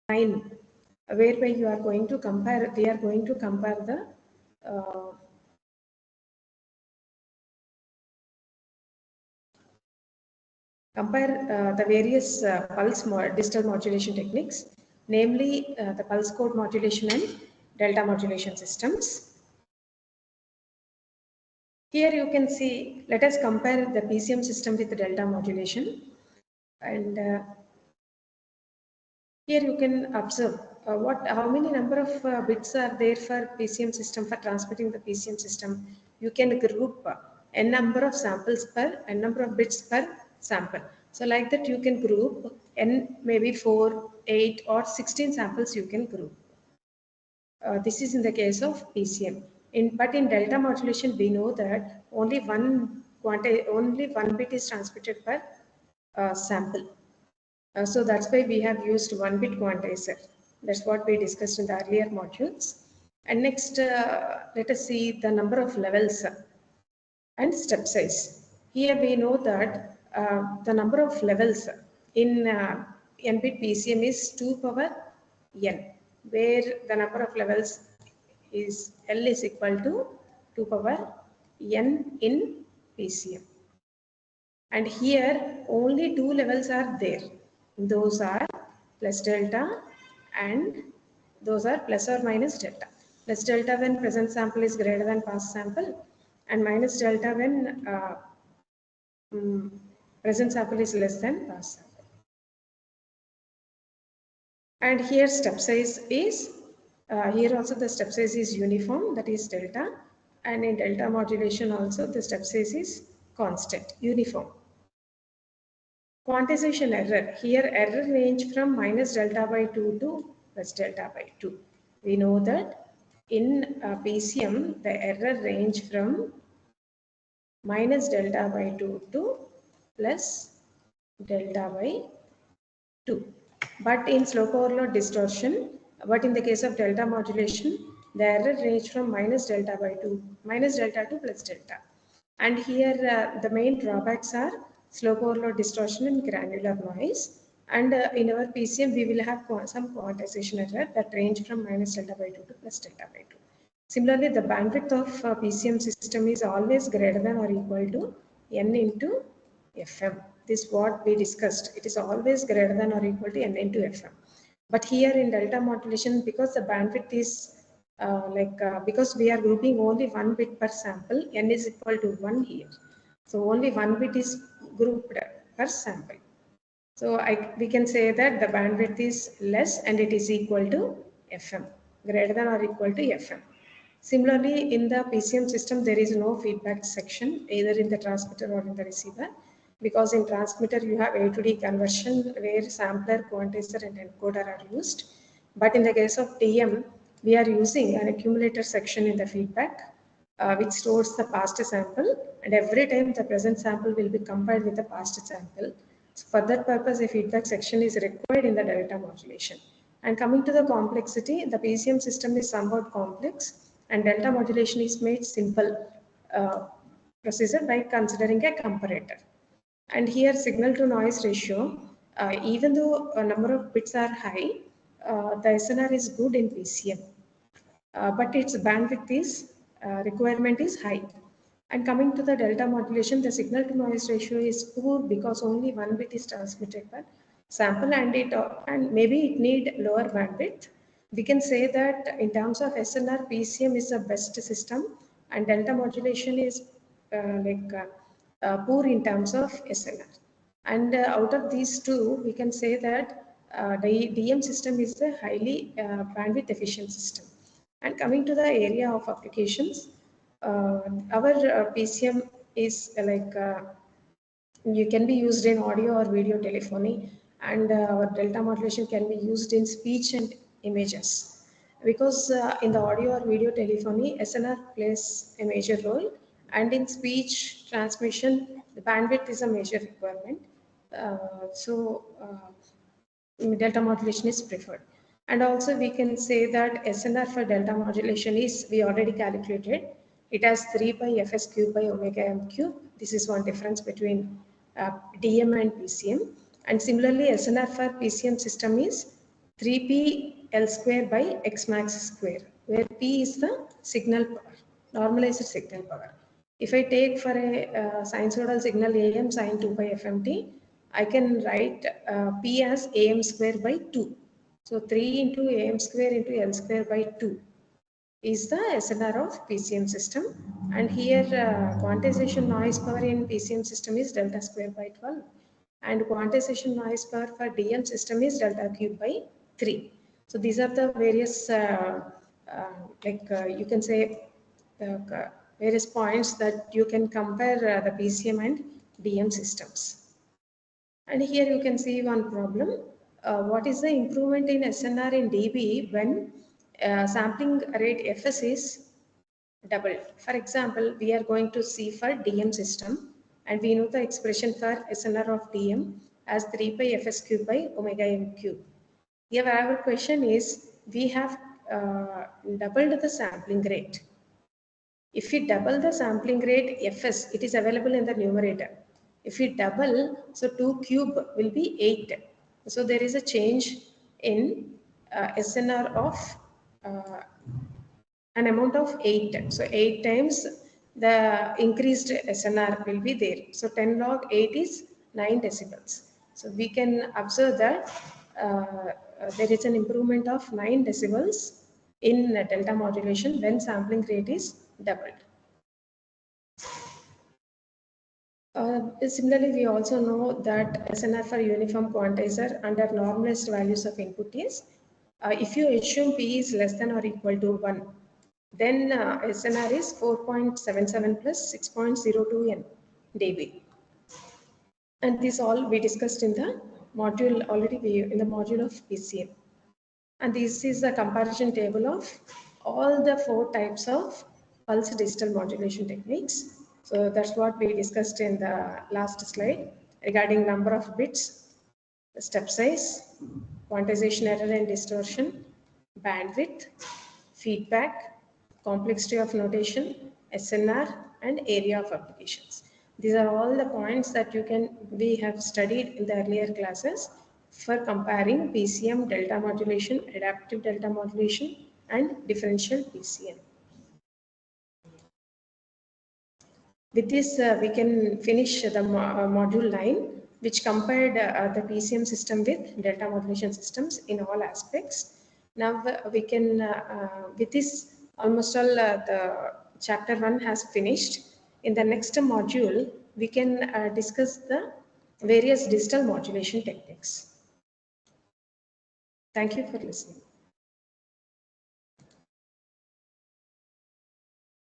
line whereby you are going to compare, we are going to compare the the various digital modulation techniques, namely the pulse code modulation and delta modulation systems. Here you can see, let us compare the PCM system with the delta modulation. And here you can observe how many number of bits are there for PCM system, for transmitting the PCM system. You can group n number of samples per n number of bits per sample. So like that you can group n, maybe 4, 8 or 16 samples you can group. This is in the case of PCM. But in delta modulation, we know that only one bit is transmitted per sample. So that's why we have used 1-bit quantizer. That's what we discussed in the earlier modules. And next, let us see the number of levels and step size. Here we know that the number of levels in n-bit PCM is 2 power n, where the number of levels is L is equal to 2 power n in PCM. And here only 2 levels are there. Those are plus delta and those are plus or minus delta. Plus delta when present sample is greater than past sample, and minus delta when present sample is less than past sample. And here step size is, here also the step size is uniform, that is delta, and in delta modulation also the step size is constant, uniform. Quantization error. Here error range from minus delta by 2 to plus delta by 2. We know that in PCM the error range from minus delta by 2 to plus delta by 2. But in slope overload distortion, but in the case of delta modulation, the error range from minus delta to plus delta. And here the main drawbacks are slope overload distortion and granular noise. And in our PCM, we will have some quantization error that range from minus delta by 2 to plus delta by 2. Similarly, the bandwidth of PCM system is always greater than or equal to n into Fm. This is what we discussed. It is always greater than or equal to n into Fm. But here in delta modulation, because the bandwidth is because we are grouping only 1 bit per sample, n is equal to 1 here. So only 1 bit is grouped per sample. So we can say that the bandwidth is less and it is equal to Fm, greater than or equal to Fm. Similarly, in the PCM system, there is no feedback section either in the transmitter or in the receiver, because in transmitter you have A to D conversion where sampler, quantizer and encoder are used. But in the case of DM, we are using an accumulator section in the feedback which stores the past sample, and every time the present sample will be compared with the past sample. So for that purpose, a feedback section is required in the delta modulation. And coming to the complexity, the PCM system is somewhat complex, and delta modulation is made simple procedure by considering a comparator. And here signal to noise ratio, even though a number of bits are high, the SNR is good in PCM, but its bandwidth is requirement is high. And coming to the delta modulation, the signal to noise ratio is poor because only 1 bit is transmitted per sample, and maybe it need lower bandwidth. We can say that in terms of SNR, PCM is the best system, and delta modulation is poor in terms of SNR. And out of these two, we can say that the DM system is a highly bandwidth efficient system. And coming to the area of applications, our PCM is you can be used in audio or video telephony, and our delta modulation can be used in speech and images. Because in the audio or video telephony, SNR plays a major role, and in speech transmission, the bandwidth is a major requirement. Delta modulation is preferred. And also we can say that SNR for delta modulation is, we already calculated, it has 3 pi fs cube by omega m cube. This is one difference between DM and PCM. And similarly, SNR for PCM system is 3p L square by x max square, where p is the signal power, normalized signal power. If I take for a sinusoidal signal am sin 2 pi fmt, I can write p as am square by 2. So 3 into am square into L square by 2 is the SNR of PCM system. And here quantization noise power in PCM system is delta square by 12. And quantization noise power for DM system is delta cube by 3. So these are the various, you can say, various points that you can compare the PCM and DM systems. And here you can see one problem. What is the improvement in SNR in dB when sampling rate Fs is doubled? For example, we are going to see for DM system, and we know the expression for SNR of DM as 3 pi Fs cube by omega m cube. Here our question is, we have doubled the sampling rate. If we double the sampling rate Fs, it is available in the numerator. If we double, so 2 cube will be 8. So there is a change in SNR of an amount of 8. So 8 times the increased SNR will be there. So 10 log 8 is 9 decibels. So we can observe that there is an improvement of 9 decibels in delta modulation when sampling rate is doubled. Similarly, we also know that SNR for uniform quantizer under normalized values of input is, if you assume P is less than or equal to 1, then SNR is 4.77 plus 6.02 N dB. And this all we discussed in the module already, in the module of PCM. And this is a comparison table of all the 4 types of pulse digital modulation techniques. So that's what we discussed in the last slide regarding number of bits, step size, quantization error and distortion, bandwidth, feedback, complexity of notation, SNR, and area of applications. These are all the points that we have studied in the earlier classes for comparing PCM delta modulation, adaptive delta modulation, and differential PCM. With this, we can finish the module 9, which compared the PCM system with delta modulation systems in all aspects. Now we can, with this, almost all the chapter 1 has finished. In the next module, we can discuss the various digital modulation techniques. Thank you for listening.